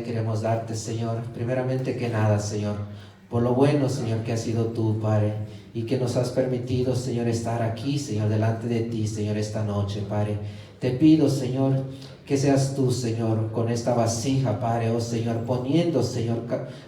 Queremos darte, Señor, primeramente que nada, Señor, por lo bueno, Señor, que has sido tú, Padre, y que nos has permitido, Señor, estar aquí, Señor, delante de ti, Señor, esta noche, Padre. Te pido, Señor, que seas tú, Señor, con esta vasija, Padre, oh Señor, poniendo, Señor,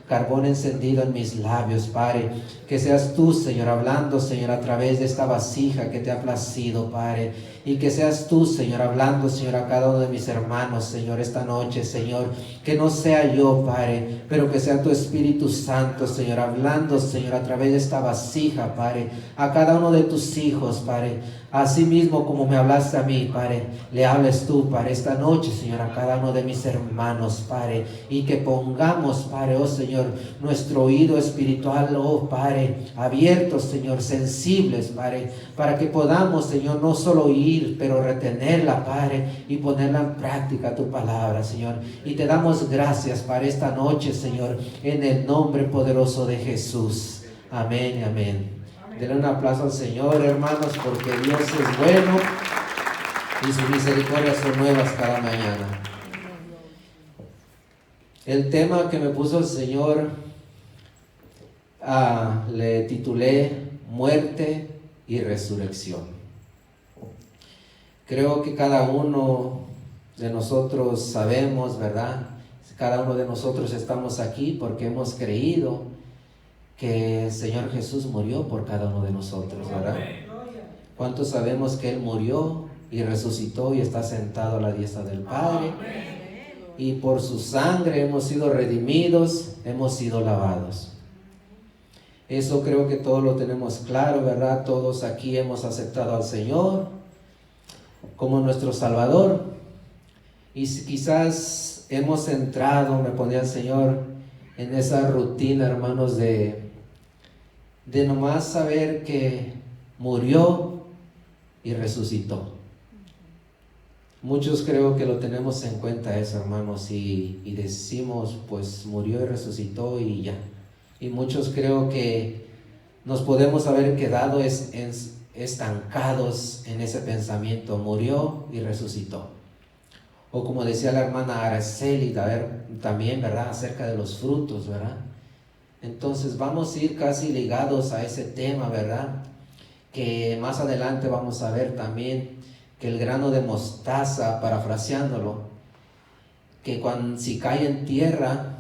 carbón encendido en mis labios, Padre. Que seas tú, Señor, hablando, Señor, a través de esta vasija que te ha placido, Padre. Y que seas tú, Señor, hablando, Señor, a cada uno de mis hermanos, Señor, esta noche, Señor. Que no sea yo, Padre, pero que sea tu Espíritu Santo, Señor, hablando, Señor, a través de esta vasija, Padre, a cada uno de tus hijos, Padre. Así mismo como me hablaste a mí, Padre, le hables tú, Padre, esta noche, Señor, a cada uno de mis hermanos, Padre. Y que pongamos, Padre, oh Señor, nuestro oído espiritual, oh Padre, abiertos, Señor, sensibles, Padre, para que podamos, Señor, no solo oír, pero retenerla, Padre, y ponerla en práctica tu palabra, Señor. Y te damos gracias para esta noche, Señor, en el nombre poderoso de Jesús. Amén y amén. Denle un aplauso al Señor, hermanos, porque Dios es bueno y sus misericordias son nuevas cada mañana. El tema que me puso el Señor, le titulé Muerte y Resurrección. Creo que cada uno de nosotros sabemos, ¿verdad? Cada uno de nosotros estamos aquí porque hemos creído que el Señor Jesús murió por cada uno de nosotros, ¿verdad? ¿Cuántos sabemos que Él murió y resucitó y está sentado a la diestra del Padre? Y por su sangre hemos sido redimidos, hemos sido lavados. Eso creo que todos lo tenemos claro, ¿verdad? Todos aquí hemos aceptado al Señor como nuestro Salvador. Y quizás hemos entrado, me ponía el Señor, en esa rutina, hermanos, de nomás saber que murió y resucitó. Muchos creo que lo tenemos en cuenta eso, hermanos, y decimos, pues murió y resucitó y ya. Y muchos creo que nos podemos haber quedado estancados en ese pensamiento, murió y resucitó. O como decía la hermana Araceli también, ¿verdad? Acerca de los frutos, ¿verdad? Entonces vamos a ir casi ligados a ese tema, ¿verdad? Que más adelante vamos a ver también que el grano de mostaza, parafraseándolo, que si cae en tierra,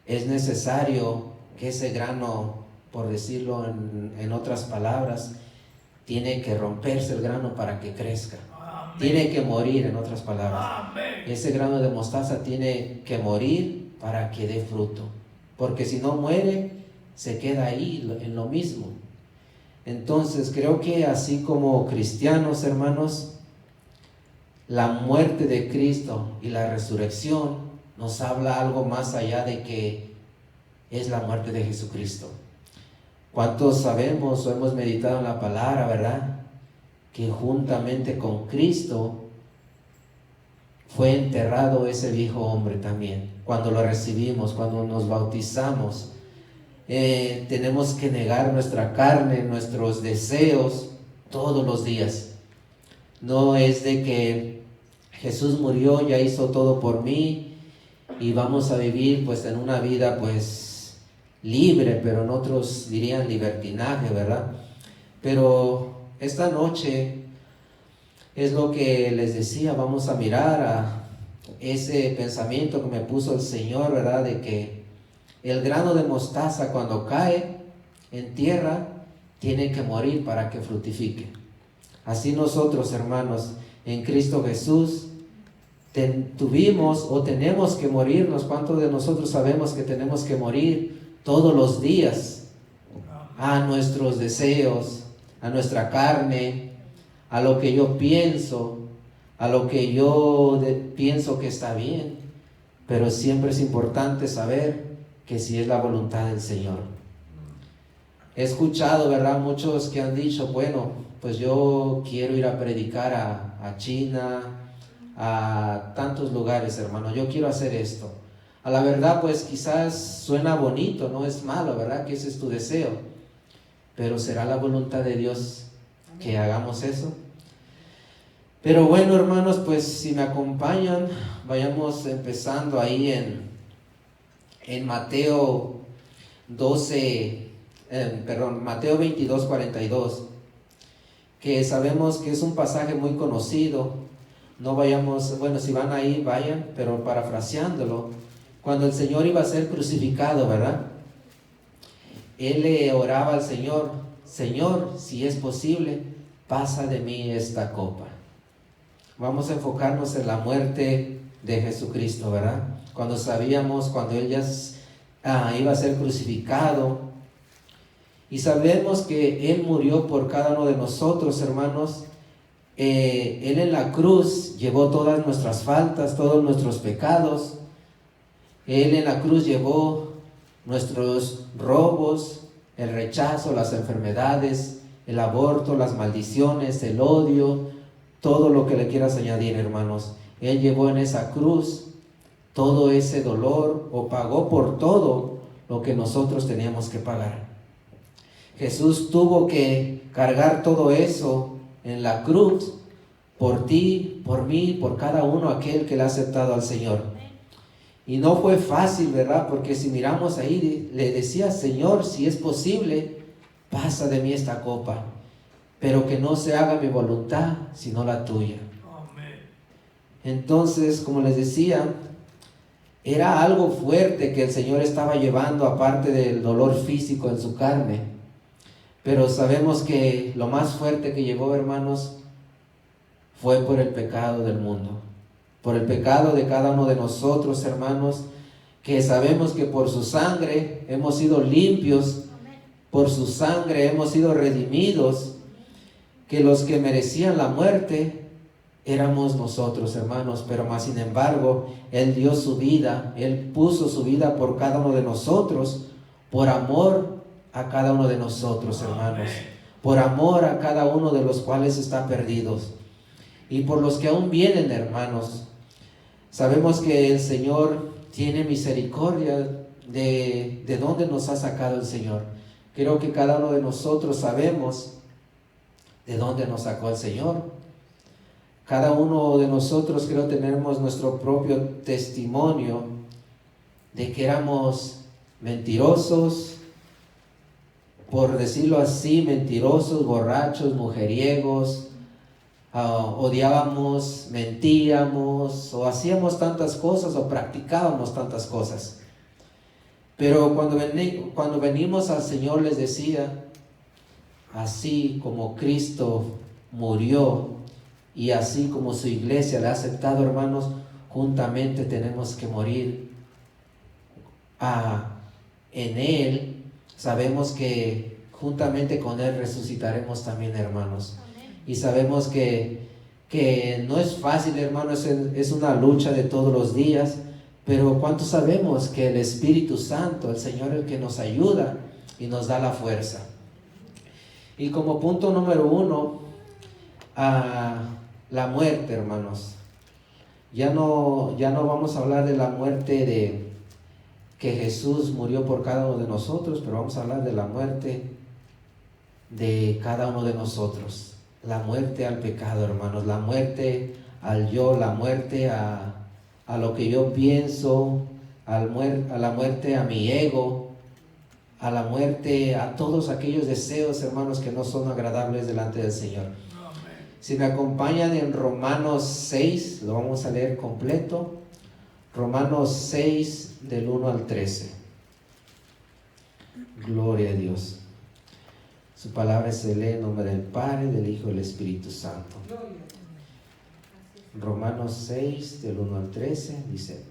es necesario que ese grano, por decirlo en otras palabras, tiene que romperse el grano para que crezca. Amén. Tiene que morir, en otras palabras. Amén. Ese grano de mostaza tiene que morir para que dé fruto. Porque si no muere, se queda ahí en lo mismo. Entonces creo que así como cristianos, hermanos, la muerte de Cristo y la resurrección nos habla algo más allá de que es la muerte de Jesucristo. ¿Cuántos sabemos o hemos meditado en la palabra, verdad? Que juntamente con Cristo fue enterrado ese viejo hombre también. Cuando lo recibimos, cuando nos bautizamos, tenemos que negar nuestra carne, nuestros deseos todos los días. No es de que Jesús murió, ya hizo todo por mí y vamos a vivir pues en una vida pues libre, pero en otros dirían libertinaje, ¿verdad? Pero esta noche es lo que les decía, vamos a mirar a ese pensamiento que me puso el Señor, ¿verdad? De que el grano de mostaza cuando cae en tierra tiene que morir para que fructifique. Así nosotros, hermanos, en Cristo Jesús tuvimos o tenemos que morirnos. ¿Cuántos de nosotros sabemos que tenemos que morir todos los días a nuestros deseos, a nuestra carne, a lo que yo pienso, a lo que yo pienso que está bien? Pero siempre es importante saber que si es la voluntad del Señor. He escuchado, ¿verdad? Muchos que han dicho, bueno, pues yo quiero ir a predicar a China, a tantos lugares, hermano, yo quiero hacer esto. A la verdad, pues quizás suena bonito, no es malo, ¿verdad? Que ese es tu deseo. Pero ¿será la voluntad de Dios que hagamos eso? Pero bueno, hermanos, pues si me acompañan, vayamos empezando ahí en en Mateo 22:42, que sabemos que es un pasaje muy conocido. No vayamos, bueno, si van ahí, vayan, pero parafraseándolo, cuando el Señor iba a ser crucificado, ¿verdad? Él le oraba al Señor: Señor, si es posible, pasa de mí esta copa. Vamos a enfocarnos en la muerte de Jesucristo, ¿verdad? Cuando Él ya iba a ser crucificado, y sabemos que Él murió por cada uno de nosotros, hermanos. Él en la cruz llevó todas nuestras faltas, todos nuestros pecados. Él en la cruz llevó nuestros robos, el rechazo, las enfermedades, el aborto, las maldiciones, el odio, todo lo que le quieras añadir, hermanos. Él llevó en esa cruz todo ese dolor, o pagó por todo lo que nosotros teníamos que pagar. Jesús tuvo que cargar todo eso en la cruz por ti, por mí, por cada uno aquel que le ha aceptado al Señor. Y no fue fácil, ¿verdad? Porque si miramos ahí, le decía: Señor, si es posible, pasa de mí esta copa, pero que no se haga mi voluntad, sino la tuya. Amén. Entonces, como les decía, era algo fuerte que el Señor estaba llevando, aparte del dolor físico en su carne. Pero sabemos que lo más fuerte que llevó, hermanos, fue por el pecado del mundo, por el pecado de cada uno de nosotros, hermanos, que sabemos que por su sangre hemos sido limpios, por su sangre hemos sido redimidos, que los que merecían la muerte éramos nosotros, hermanos, pero más sin embargo, Él dio su vida, Él puso su vida por cada uno de nosotros, por amor a cada uno de nosotros, hermanos, por amor a cada uno de los cuales están perdidos, y por los que aún vienen, hermanos. Sabemos que el Señor tiene misericordia de dónde nos ha sacado el Señor. Creo que cada uno de nosotros sabemos de dónde nos sacó el Señor. Cada uno de nosotros, creo, tenemos nuestro propio testimonio de que éramos mentirosos, por decirlo así, mentirosos, borrachos, mujeriegos, odiábamos, mentíamos, o hacíamos tantas cosas, o practicábamos tantas cosas. Pero cuando venimos al Señor, les decía, así como Cristo murió, y así como su iglesia le ha aceptado, hermanos, juntamente tenemos que morir en Él. Sabemos que juntamente con Él resucitaremos también, hermanos. Amén. Y sabemos que no es fácil, hermanos, es una lucha de todos los días, pero ¿cuánto sabemos que el Espíritu Santo, el Señor, es el que nos ayuda y nos da la fuerza? Y como punto número 1, la muerte, hermanos. Ya no vamos a hablar de la muerte de que Jesús murió por cada uno de nosotros, pero vamos a hablar de la muerte de cada uno de nosotros. La muerte al pecado, hermanos, la muerte al yo, la muerte a lo que yo pienso, a la muerte a mi ego, a la muerte a todos aquellos deseos, hermanos, que no son agradables delante del Señor. Si me acompañan en Romanos 6, lo vamos a leer completo. Romanos 6, del 1 al 13. Gloria a Dios. Su palabra se lee en nombre del Padre, del Hijo y del Espíritu Santo. Romanos 6, del 1 al 13, dice: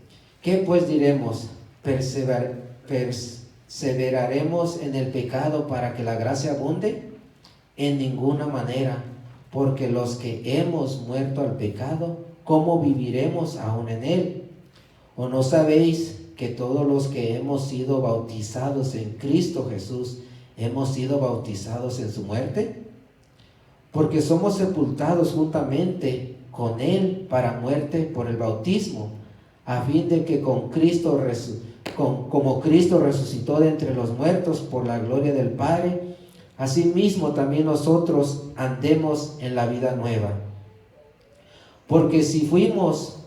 ¿Qué pues diremos? ¿Perseveraremos en el pecado para que la gracia abunde? En ninguna manera. Porque los que hemos muerto al pecado, ¿cómo viviremos aún en él? ¿O no sabéis que todos los que hemos sido bautizados en Cristo Jesús, hemos sido bautizados en su muerte? Porque somos sepultados juntamente con Él para muerte por el bautismo, a fin de que como Cristo resucitó de entre los muertos por la gloria del Padre, asimismo también nosotros andemos en la vida nueva. Porque si fuimos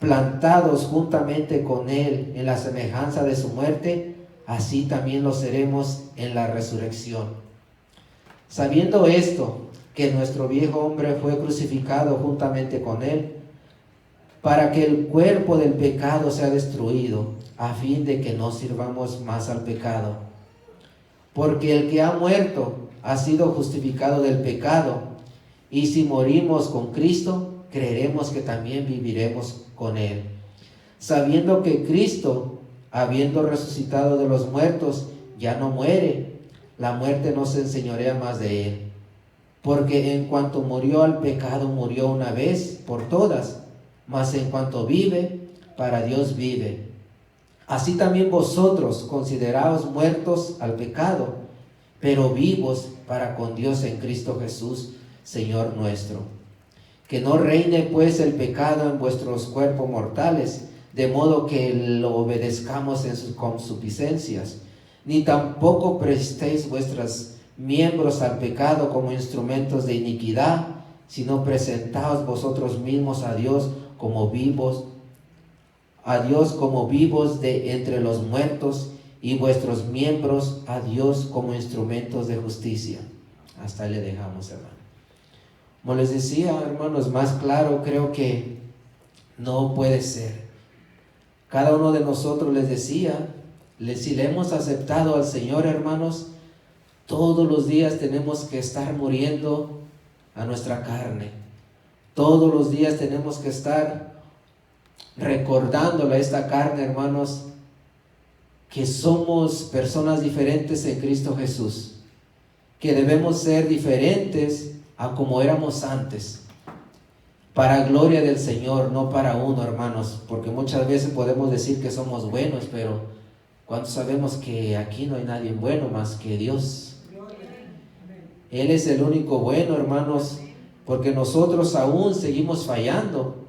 plantados juntamente con Él en la semejanza de su muerte, así también lo seremos en la resurrección. Sabiendo esto, que nuestro viejo hombre fue crucificado juntamente con Él, para que el cuerpo del pecado sea destruido, a fin de que no sirvamos más al pecado. Porque el que ha muerto ha sido justificado del pecado, y si morimos con Cristo, creeremos que también viviremos con Él. Sabiendo que Cristo, habiendo resucitado de los muertos, ya no muere, la muerte no se enseñorea más de Él. Porque en cuanto murió al pecado, murió una vez por todas, mas en cuanto vive, para Dios vive. Así también vosotros consideraos muertos al pecado, pero vivos para con Dios en Cristo Jesús, Señor nuestro. Que no reine pues el pecado en vuestros cuerpos mortales, de modo que lo obedezcamos en sus concupiscencias, ni tampoco prestéis vuestros miembros al pecado como instrumentos de iniquidad, sino presentaos vosotros mismos a Dios como vivos, de entre los muertos, y vuestros miembros a Dios como instrumentos de justicia. Hasta ahí le dejamos, hermano. Como les decía, hermanos, más claro creo que no puede ser. Cada uno de nosotros, les decía, si le hemos aceptado al Señor, hermanos, todos los días tenemos que estar muriendo a nuestra carne. Todos los días tenemos que estar recordándole a esta carne, hermanos, que somos personas diferentes en Cristo Jesús, que debemos ser diferentes a como éramos antes, para gloria del Señor, no para uno, hermanos, porque muchas veces podemos decir que somos buenos, pero ¿cuántos sabemos que aquí no hay nadie bueno más que Dios? Él es el único bueno, hermanos, porque nosotros aún seguimos fallando.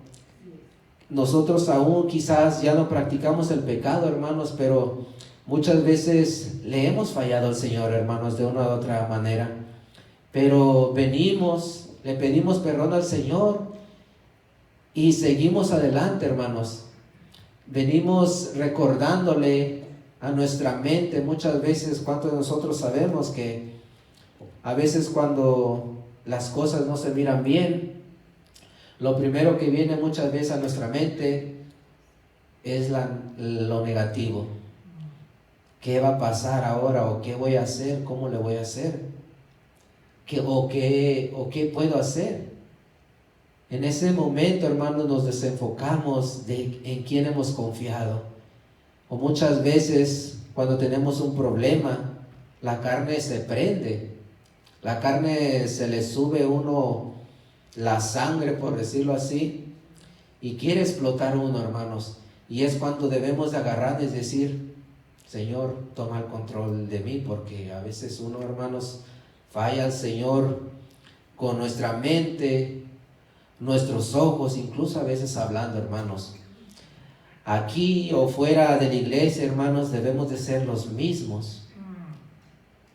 Nosotros aún quizás ya no practicamos el pecado, hermanos, pero muchas veces le hemos fallado al Señor, hermanos, de una u otra manera. Pero venimos, le pedimos perdón al Señor y seguimos adelante, hermanos. Venimos recordándole a nuestra mente muchas veces. ¿Cuántos de nosotros sabemos que a veces cuando las cosas no se miran bien, lo primero que viene muchas veces a nuestra mente es lo negativo? ¿Qué va a pasar ahora? ¿O qué voy a hacer? ¿Cómo le voy a hacer? ¿O qué puedo hacer? En ese momento, hermanos, nos desenfocamos en quién hemos confiado. O muchas veces cuando tenemos un problema, la carne se prende. La carne se le sube uno la sangre, por decirlo así, y quiere explotar uno, hermanos. Y es cuando debemos de agarrar y decir: Señor, toma el control de mí, porque a veces uno, hermanos, falla al Señor con nuestra mente, nuestros ojos, incluso a veces hablando, hermanos. Aquí o fuera de la iglesia, hermanos, debemos de ser los mismos.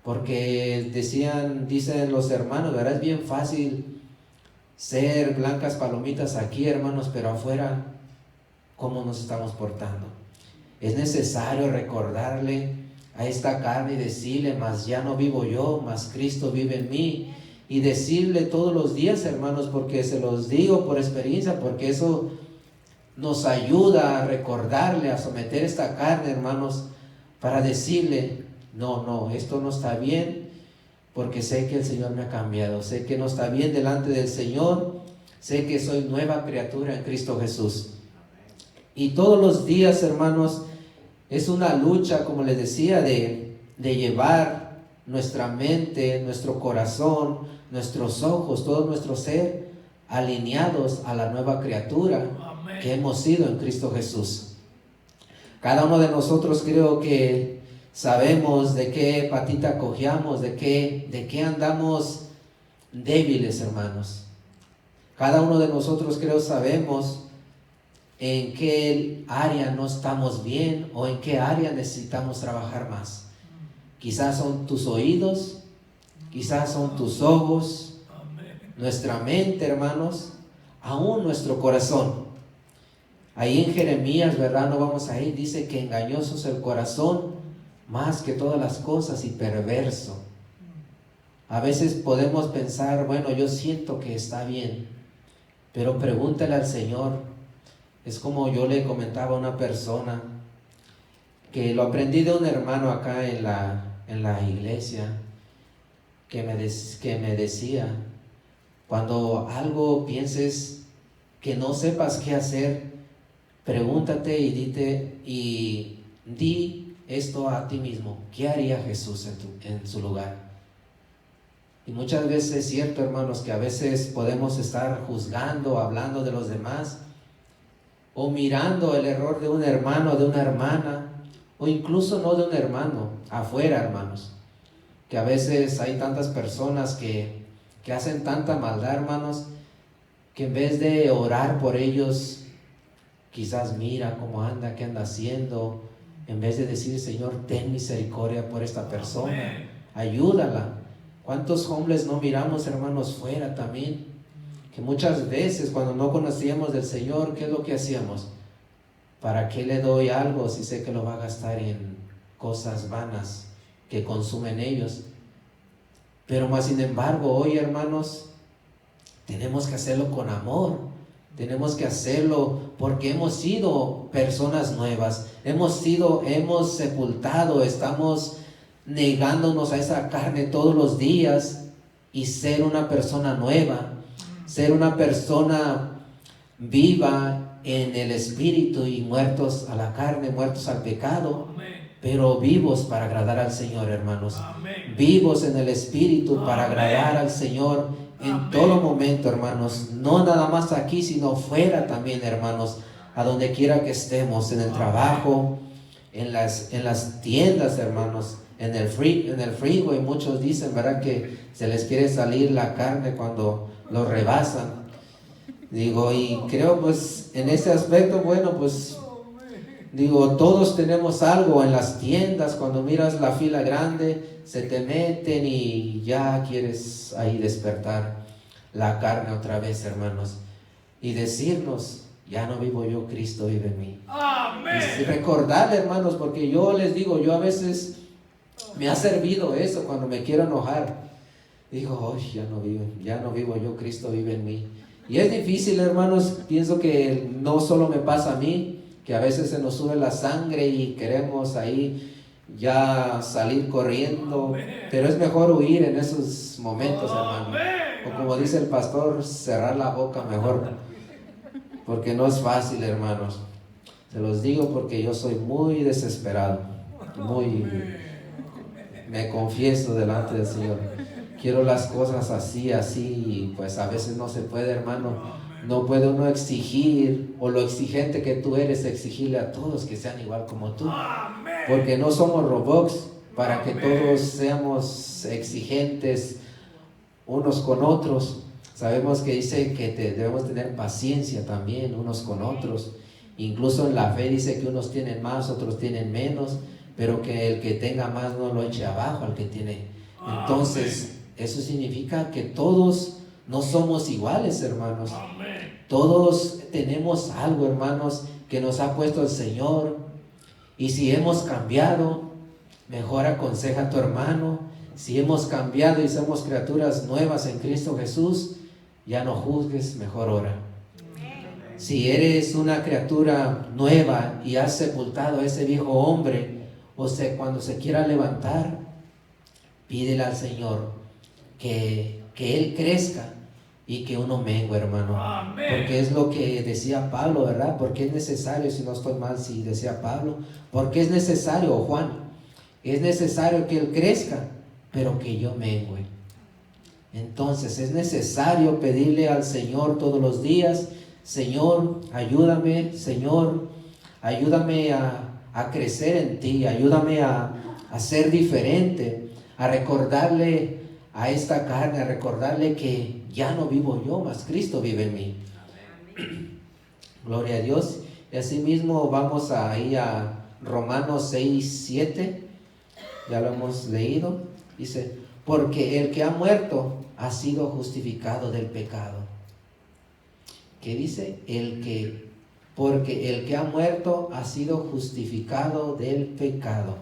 Porque dicen los hermanos, ¿verdad? Es bien fácil ser blancas palomitas aquí, hermanos, pero afuera, ¿cómo nos estamos portando? Es necesario recordarle a esta carne y decirle: mas ya no vivo yo, mas Cristo vive en mí. Y decirle todos los días, hermanos, porque se los digo por experiencia, porque eso nos ayuda a recordarle, a someter esta carne, hermanos, para decirle: no, esto no está bien, porque sé que el Señor me ha cambiado, sé que no está bien delante del Señor, sé que soy nueva criatura en Cristo Jesús. Y todos los días, hermanos, es una lucha, como les decía, de llevar nuestra mente, nuestro corazón, nuestros ojos, todo nuestro ser alineados a la nueva criatura que hemos sido en Cristo Jesús. Cada uno de nosotros creo que sabemos de qué patita cojeamos, de qué andamos débiles, hermanos. Cada uno de nosotros creo sabemos en qué área no estamos bien o en qué área necesitamos trabajar más. Quizás son tus oídos, quizás son tus ojos, nuestra mente, hermanos, aún nuestro corazón. Ahí en Jeremías, ¿verdad? No vamos a ir, dice que engañoso es el corazón más que todas las cosas y perverso. A veces podemos pensar, bueno, yo siento que está bien, pero pregúntale al Señor. Es como yo le comentaba a una persona, que lo aprendí de un hermano acá en la iglesia, que me decía, cuando algo pienses que no sepas qué hacer, pregúntate y di esto a ti mismo: ¿qué haría Jesús en su lugar? Y muchas veces es cierto, hermanos, que a veces podemos estar juzgando, hablando de los demás, o mirando el error de un hermano, de una hermana, o incluso no de un hermano, afuera, hermanos, que a veces hay tantas personas que hacen tanta maldad, hermanos, que en vez de orar por ellos, quizás mira cómo anda, qué anda haciendo, en vez de decir: Señor, ten misericordia por esta persona, ayúdala. ¿Cuántos hombres no miramos, hermanos, fuera también? Que muchas veces cuando no conocíamos del Señor, ¿qué es lo que hacíamos? ¿Para qué le doy algo si sé que lo va a gastar en cosas vanas que consumen ellos? Pero más sin embargo, hoy, hermanos, tenemos que hacerlo con amor. Tenemos que hacerlo porque hemos sido personas nuevas. Hemos sepultado, estamos negándonos a esa carne todos los días y ser una persona nueva, ser una persona viva en el espíritu y muertos a la carne, muertos al pecado. Pero vivos para agradar al Señor, hermanos. Amén. Vivos en el Espíritu. Amén. Para agradar al Señor en Amén. Todo momento, hermanos. No nada más aquí, sino fuera también, hermanos. A donde quiera que estemos, en el trabajo, en las tiendas, hermanos, en el freeway. Muchos dicen, ¿verdad?, que se les quiere salir la carne cuando los rebasan. Digo, y creo, pues, en ese aspecto, bueno, pues, digo, todos tenemos algo en las tiendas. Cuando miras la fila grande, se te meten y ya quieres ahí despertar la carne otra vez, hermanos, y decirnos: ya no vivo yo, Cristo vive en mí. Amén. Y recordarle, hermanos, porque yo les digo, yo a veces me ha servido eso cuando me quiero enojar. Digo: ya no vivo yo, Cristo vive en mí. Y es difícil, hermanos. Pienso que no solo me pasa a mí, que a veces se nos sube la sangre y queremos ahí ya salir corriendo. Pero es mejor huir en esos momentos, hermano. O como dice el pastor, cerrar la boca mejor, porque no es fácil, hermanos. Se los digo porque yo soy muy desesperado, me confieso delante del Señor. Quiero las cosas así, y pues a veces no se puede, hermano. No puede uno exigir, o lo exigente que tú eres, exigirle a todos que sean igual como tú. Porque no somos robots para que todos seamos exigentes unos con otros. Sabemos que dice que debemos tener paciencia también unos con otros. Incluso en la fe dice que unos tienen más, otros tienen menos, pero que el que tenga más no lo eche abajo al que tiene. Entonces, eso significa que todos no somos iguales, hermanos. Todos tenemos algo, hermanos, que nos ha puesto el Señor. Y si hemos cambiado, mejor aconseja a tu hermano. Si hemos cambiado y somos criaturas nuevas en Cristo Jesús, ya no juzgues, mejor ora. Si eres una criatura nueva y has sepultado a ese viejo hombre, o sea, cuando se quiera levantar, pídele al Señor que Él crezca y que uno mengue, hermano. Amén. Porque es lo que decía Pablo, ¿verdad? Porque es necesario, si no estoy mal, si decía Pablo, porque es necesario, o Juan, es necesario que Él crezca, pero que yo mengue. Entonces es necesario pedirle al Señor todos los días: Señor, ayúdame, Señor, ayúdame a crecer en ti, ayúdame a ser diferente, a recordarle a esta carne, a recordarle que ya no vivo yo, mas Cristo vive en mí. Amén. Gloria a Dios. Y así mismo vamos ahí a Romanos 6:7. Ya lo hemos leído. Dice: porque el que ha muerto ha sido justificado del pecado. ¿Qué dice? porque el que ha muerto ha sido justificado del pecado.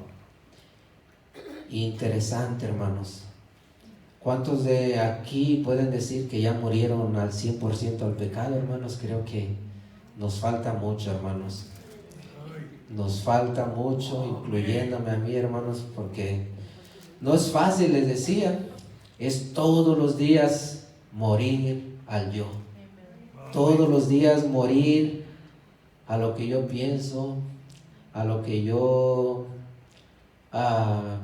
Interesante, hermanos. ¿Cuántos de aquí pueden decir que ya murieron al 100% al pecado, hermanos? Creo que nos falta mucho, hermanos. Nos falta mucho, incluyéndome a mí, hermanos, porque no es fácil, les decía. Es todos los días morir al yo. Todos los días morir a lo que yo pienso, a lo que yo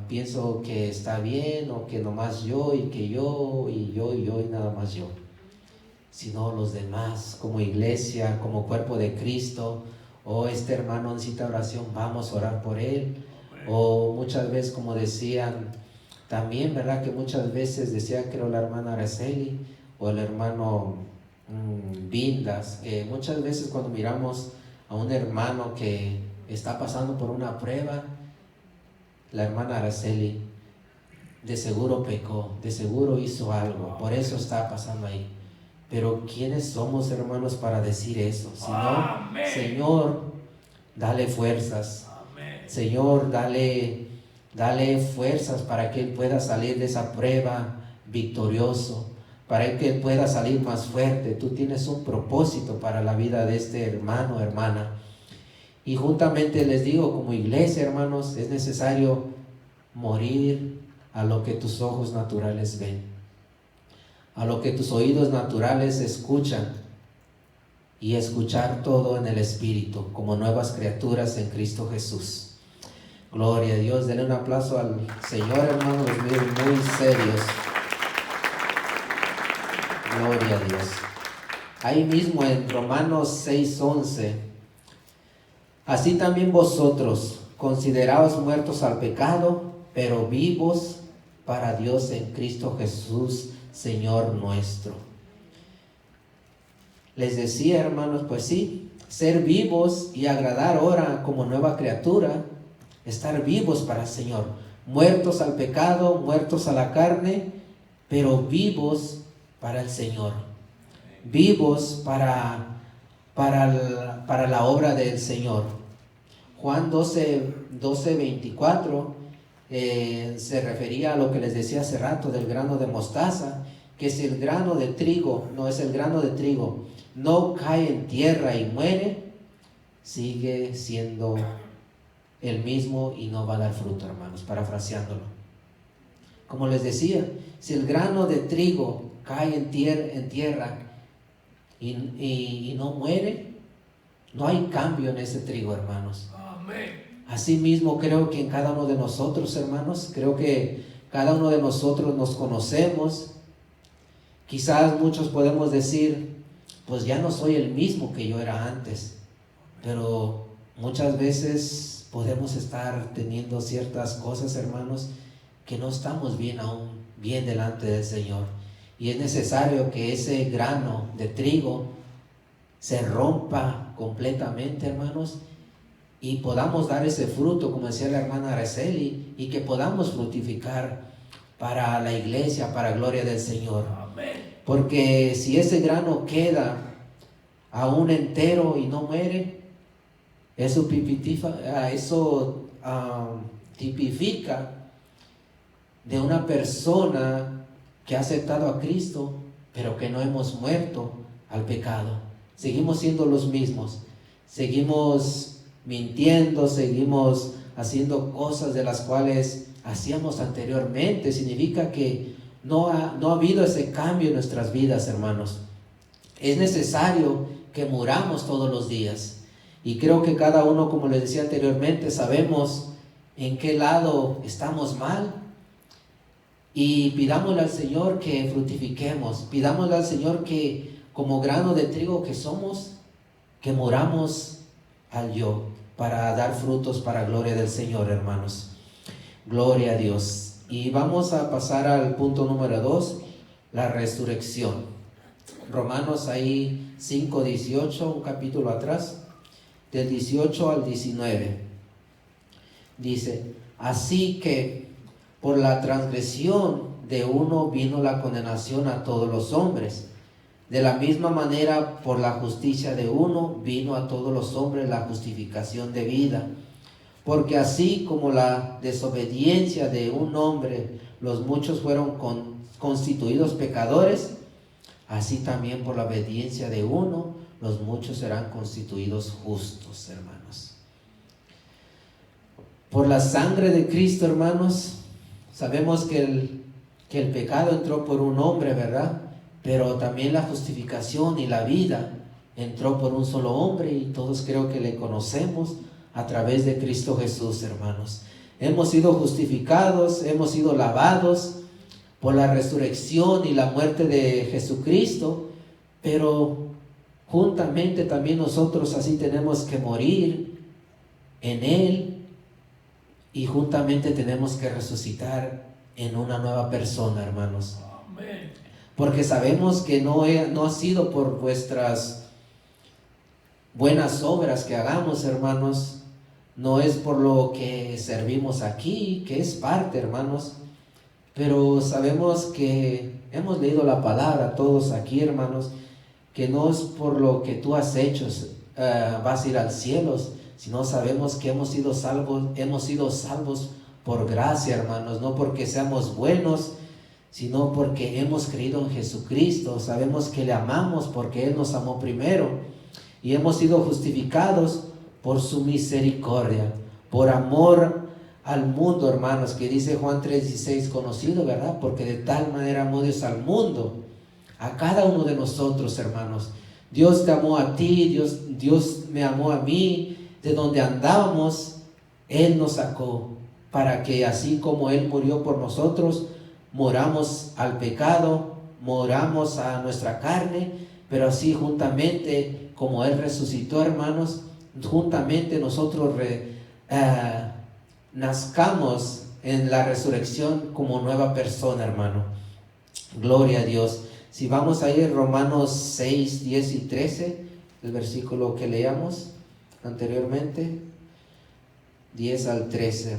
pienso que está bien, o que nomás yo, y que yo, y yo, y yo, y nada más yo. Sino los demás, como iglesia, como cuerpo de Cristo. Este hermano necesita oración, vamos a orar por él. O muchas veces, como decían también, ¿verdad? Que muchas veces decía, creo, la hermana Araceli o el hermano Vindas, que muchas veces cuando miramos a un hermano que está pasando por una prueba, la hermana Araceli de seguro pecó, de seguro hizo algo, por eso está pasando ahí. Pero ¿quiénes somos, hermanos, para decir eso? Sino, Señor, dale fuerzas. Señor, dale fuerzas para que Él pueda salir de esa prueba victorioso, para que Él pueda salir más fuerte. Tú tienes un propósito para la vida de este hermano, hermana. Y juntamente les digo, como iglesia, hermanos, es necesario morir a lo que tus ojos naturales ven, a lo que tus oídos naturales escuchan, y escuchar todo en el Espíritu, como nuevas criaturas en Cristo Jesús. Gloria a Dios. Denle un aplauso al Señor, hermanos, los miren muy serios. Gloria a Dios. Ahí mismo en Romanos 6:11, así también vosotros, consideraos muertos al pecado, pero vivos para Dios en Cristo Jesús, Señor nuestro. Les decía, hermanos, pues sí, ser vivos y agradar ahora como nueva criatura, estar vivos para el Señor, muertos al pecado, muertos a la carne, pero vivos para el Señor, vivos para la obra del Señor. Juan 12:24 se refería a lo que les decía hace rato del grano de mostaza, que si el grano de trigo, no cae en tierra y muere, sigue siendo el mismo y no va a dar fruto, hermanos, parafraseándolo. Como les decía, si el grano de trigo cae en tierra y no muere, no hay cambio en ese trigo, hermanos. Amén. Así mismo creo que en cada uno de nosotros, hermanos, creo que cada uno de nosotros nos conocemos. Quizás muchos podemos decir, pues ya no soy el mismo que yo era antes, pero muchas veces podemos estar teniendo ciertas cosas, hermanos, que no estamos bien aún, bien delante del Señor. Y es necesario que ese grano de trigo se rompa completamente, hermanos, y podamos dar ese fruto, como decía la hermana Araceli, y que podamos fructificar para la iglesia, para gloria del Señor. Amén. Porque si ese grano queda aún entero y no muere, eso tipifica de una persona que ha aceptado a Cristo, pero que no hemos muerto al pecado. Seguimos siendo los mismos, seguimos mintiendo, seguimos haciendo cosas de las cuales hacíamos anteriormente. Significa que no ha habido ese cambio en nuestras vidas, hermanos. Es necesario que muramos todos los días. Y creo que cada uno, como les decía anteriormente, sabemos en qué lado estamos mal. Y pidámosle al Señor que fructifiquemos. Pidámosle al Señor que, como grano de trigo que somos, que muramos al yo, para dar frutos para gloria del Señor, hermanos. Gloria a Dios. Y vamos a pasar al punto número 2, la resurrección. Romanos ahí 5:18, un capítulo atrás, del 18 al 19. Dice, así que por la transgresión de uno vino la condenación a todos los hombres, De la misma manera, por la justicia de uno, vino a todos los hombres la justificación de vida. Porque así como la desobediencia de un hombre, los muchos fueron constituidos pecadores, así también por la obediencia de uno, los muchos serán constituidos justos, hermanos. Por la sangre de Cristo, hermanos, sabemos que el pecado entró por un hombre, ¿verdad? Pero también la justificación y la vida entró por un solo hombre, y todos creo que le conocemos a través de Cristo Jesús, hermanos. Hemos sido justificados, hemos sido lavados por la resurrección y la muerte de Jesucristo, pero juntamente también nosotros así tenemos que morir en Él, y juntamente tenemos que resucitar en una nueva persona, hermanos. Amén. Porque sabemos que no ha sido por vuestras buenas obras que hagamos, hermanos. No es por lo que servimos aquí, que es parte, hermanos. Pero sabemos que hemos leído la palabra todos aquí, hermanos, que no es por lo que tú has hecho vas a ir al cielo, sino sabemos que hemos sido salvos por gracia, hermanos, no porque seamos buenos, sino porque hemos creído en Jesucristo. Sabemos que le amamos porque Él nos amó primero, y hemos sido justificados por su misericordia, por amor al mundo, hermanos, que dice Juan 3:16, conocido, ¿verdad? Porque de tal manera amó Dios al mundo, a cada uno de nosotros, hermanos. Dios te amó a ti, Dios me amó a mí. De donde andábamos, Él nos sacó, para que así como Él murió por nosotros, moramos al pecado, moramos a nuestra carne, pero así juntamente como Él resucitó, hermanos, juntamente nosotros nazcamos en la resurrección como nueva persona, hermano. Gloria a Dios. Si vamos a ir Romanos 6, 10 y 13, el versículo que leíamos anteriormente, 10 al 13.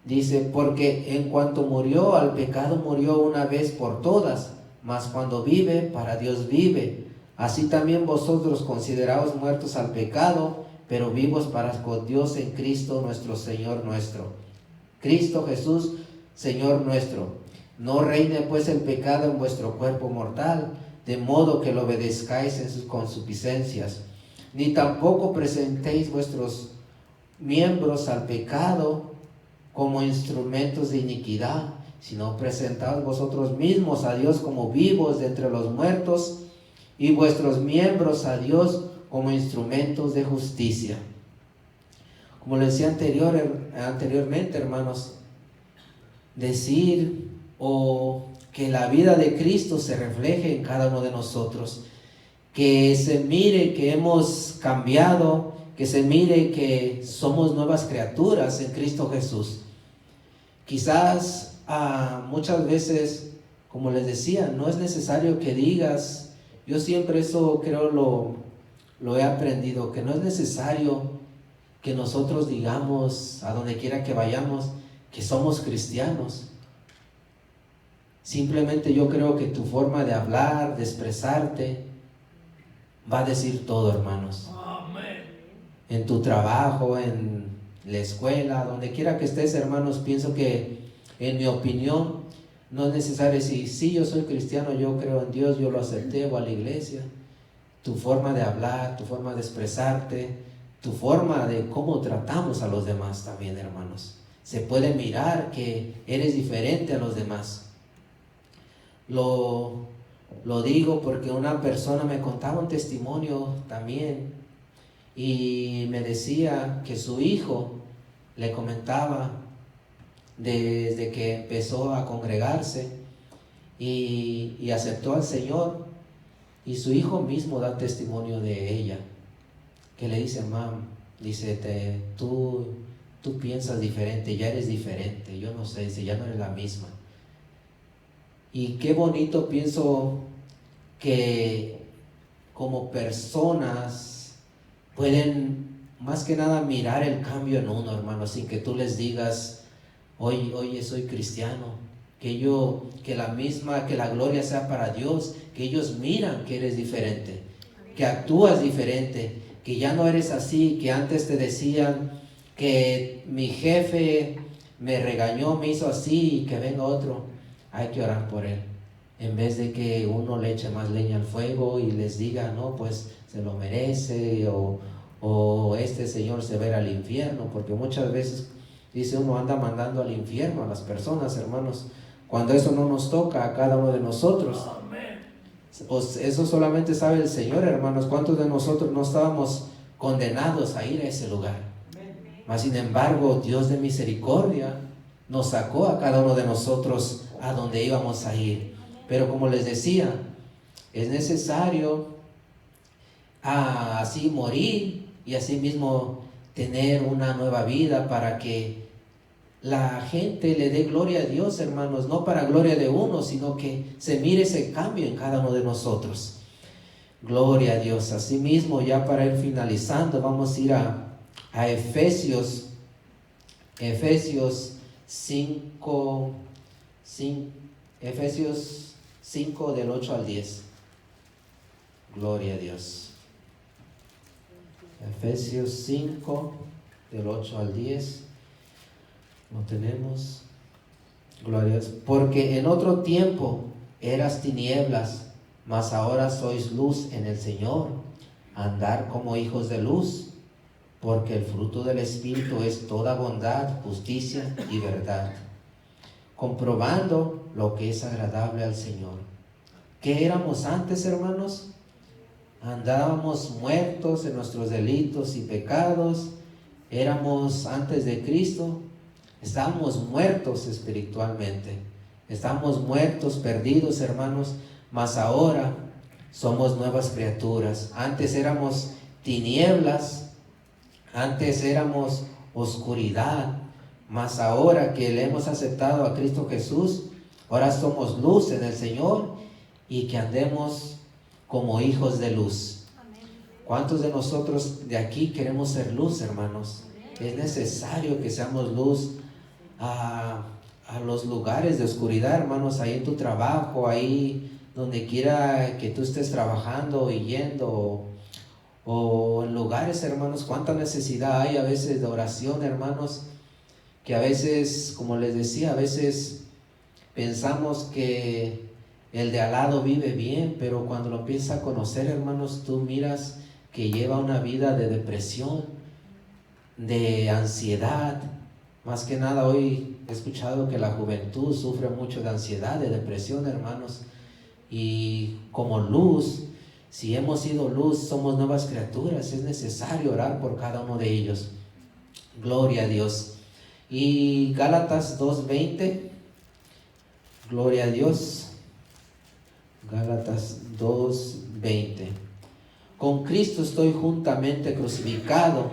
Dice, porque en cuanto murió al pecado, murió una vez por todas, mas cuando vive, para Dios vive. Así también vosotros consideraos muertos al pecado, pero vivos para con Dios en Cristo nuestro Señor nuestro. Cristo Jesús, Señor nuestro. No reine pues el pecado en vuestro cuerpo mortal, de modo que lo obedezcáis en sus concupiscencias. Ni tampoco presentéis vuestros miembros al pecado como instrumentos de iniquidad, sino presentaos vosotros mismos a Dios como vivos de entre los muertos, y vuestros miembros a Dios como instrumentos de justicia. Como les decía anteriormente, hermanos, decir que la vida de Cristo se refleje en cada uno de nosotros, que se mire que hemos cambiado, que se mire que somos nuevas criaturas en Cristo Jesús. Quizás muchas veces, como les decía, no es necesario que digas, yo siempre eso creo lo he aprendido, que no es necesario que nosotros digamos a donde quiera que vayamos que somos cristianos. Simplemente yo creo que tu forma de hablar, de expresarte, va a decir todo, hermanos. Amén. En tu trabajo, en la escuela, donde quiera que estés, hermanos, pienso que, en mi opinión, no es necesario decir, sí, yo soy cristiano, yo creo en Dios, yo lo acepté, o a la iglesia. Tu forma de hablar, tu forma de expresarte, tu forma de cómo tratamos a los demás también, hermanos. Se puede mirar que eres diferente a los demás. Lo digo porque una persona me contaba un testimonio también, y me decía que su hijo le comentaba desde que empezó a congregarse y aceptó al Señor, y su hijo mismo da testimonio de ella, que le dice, mam, dice, tú piensas diferente, ya eres diferente, yo no sé, dice, ya no eres la misma. Y qué bonito, pienso que como personas pueden más que nada mirar el cambio en uno, hermano, sin que tú les digas, oye, soy cristiano, que la gloria sea para Dios, que ellos miran que eres diferente, que actúas diferente, que ya no eres así, que antes te decían que mi jefe me regañó, me hizo así, y que venga otro. Hay que orar por él, en vez de que uno le eche más leña al fuego y les diga, no, pues se lo merece, o este señor se va a ir al infierno, porque muchas veces dice uno anda mandando al infierno a las personas, hermanos, cuando eso no nos toca a cada uno de nosotros. Eso solamente sabe el Señor, hermanos. ¿Cuántos de nosotros no estábamos condenados a ir a ese lugar? Mas sin embargo, Dios de misericordia nos sacó a cada uno de nosotros a donde íbamos a ir. Pero como les decía, es necesario así morir y así mismo tener una nueva vida para que la gente le dé gloria a Dios, hermanos, no para gloria de uno, sino que se mire ese cambio en cada uno de nosotros. Gloria a Dios. Así mismo, ya para ir finalizando, vamos a ir a Efesios 5, Efesios 5 del 8 al 10. Gloria a Dios. Efesios 5 del 8 al 10. ¿Lo tenemos? Gloria a Dios. Porque en otro tiempo eras tinieblas, mas ahora sois luz en el Señor. Andar como hijos de luz, porque el fruto del Espíritu es toda bondad, justicia y verdad, comprobando lo que es agradable al Señor. ¿Qué éramos antes, hermanos? Andábamos muertos en nuestros delitos y pecados. Éramos antes de Cristo. Estábamos muertos espiritualmente, estamos muertos, perdidos, hermanos, mas ahora somos nuevas criaturas. Antes éramos tinieblas, antes éramos oscuridad, mas ahora que le hemos aceptado a Cristo Jesús, ahora somos luz en el Señor y que andemos como hijos de luz. ¿Cuántos de nosotros de aquí queremos ser luz, hermanos? Es necesario que seamos luz a los lugares de oscuridad, hermanos, ahí en tu trabajo, ahí donde quiera que tú estés trabajando y yendo, o en lugares, hermanos. Cuánta necesidad hay a veces de oración, hermanos, que a veces, como les decía, a veces pensamos que el de al lado vive bien, pero cuando lo empiezas a conocer, hermanos, tú miras que lleva una vida de depresión, de ansiedad. Más que nada hoy he escuchado que la juventud sufre mucho de ansiedad, de depresión, hermanos. Y como luz, si hemos sido luz, somos nuevas criaturas. Es necesario orar por cada uno de ellos. Gloria a Dios. Y Gálatas 2:20. Gloria a Dios. Gálatas 2:20. Con Cristo estoy juntamente crucificado,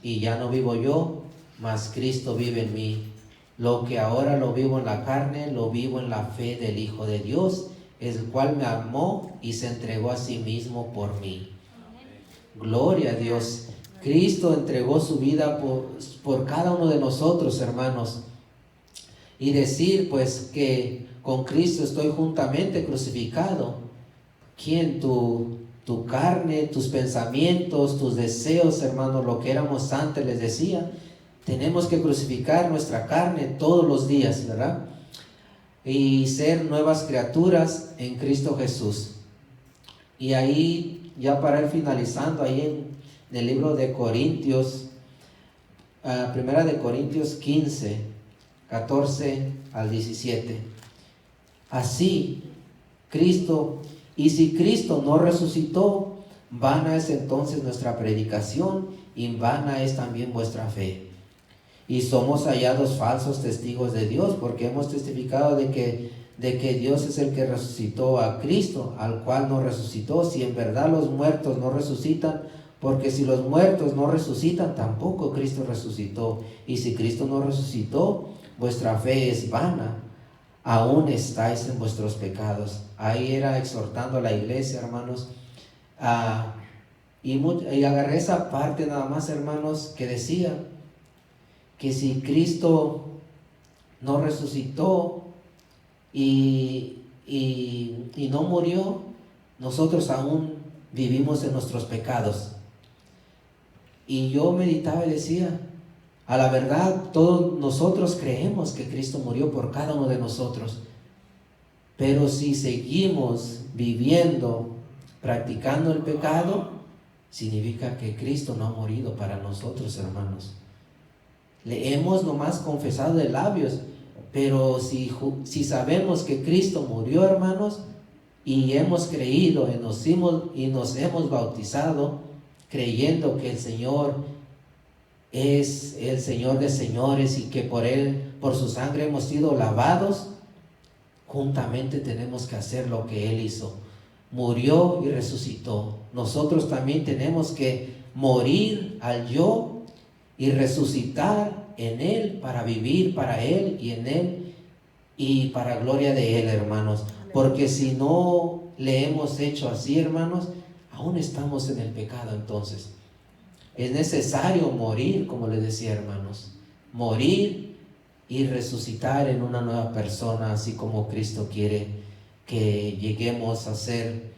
y ya no vivo yo, mas Cristo vive en mí. Lo que ahora lo vivo en la carne, lo vivo en la fe del Hijo de Dios, el cual me amó y se entregó a sí mismo por mí. Gloria a Dios. Cristo entregó su vida por cada uno de nosotros, hermanos. Y decir pues que con Cristo estoy juntamente crucificado. ¿Quién? Tu carne, tus pensamientos, tus deseos, hermanos, lo que éramos antes, les decía. Tenemos que crucificar nuestra carne todos los días, ¿verdad? Y ser nuevas criaturas en Cristo Jesús. Y ahí, ya para ir finalizando, ahí en el libro de Corintios, primera de Corintios 15, 14 al 17. Así, Cristo, y si Cristo no resucitó, vana es entonces nuestra predicación, y vana es también vuestra fe. Y somos hallados falsos testigos de Dios, porque hemos testificado de que Dios es el que resucitó a Cristo, al cual no resucitó, si en verdad los muertos no resucitan, porque si los muertos no resucitan, tampoco Cristo resucitó. Y si Cristo no resucitó, vuestra fe es vana, aún estáis en vuestros pecados. Ahí era exhortando a la iglesia, hermanos, y agarré esa parte nada más, hermanos, que decía que si Cristo no resucitó, y no murió, nosotros aún vivimos en nuestros pecados. Y yo meditaba y decía, a la verdad, todos nosotros creemos que Cristo murió por cada uno de nosotros. Pero si seguimos viviendo, practicando el pecado, significa que Cristo no ha morido para nosotros, hermanos. Le hemos nomás confesado de labios, pero si sabemos que Cristo murió, hermanos, y hemos creído y nos hemos bautizado, creyendo que el Señor es el Señor de señores y que por Él, por su sangre hemos sido lavados, juntamente tenemos que hacer lo que Él hizo. Murió y resucitó. Nosotros también tenemos que morir al yo y resucitar en Él para vivir para Él y en Él y para gloria de Él, hermanos. Porque si no le hemos hecho así, hermanos, aún estamos en el pecado. Entonces es necesario morir, como les decía, hermanos, morir y resucitar en una nueva persona, así como Cristo quiere que lleguemos a ser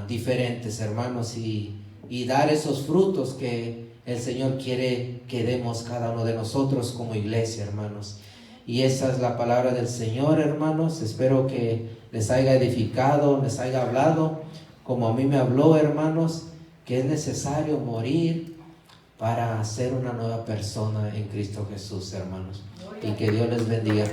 diferentes, hermanos, y dar esos frutos que el Señor quiere que demos cada uno de nosotros como iglesia, hermanos. Y esa es la palabra del Señor, hermanos. Espero que les haya edificado, les haya hablado como a mí me habló, hermanos, que es necesario morir para ser una nueva persona en Cristo Jesús, hermanos. Y que Dios les bendiga.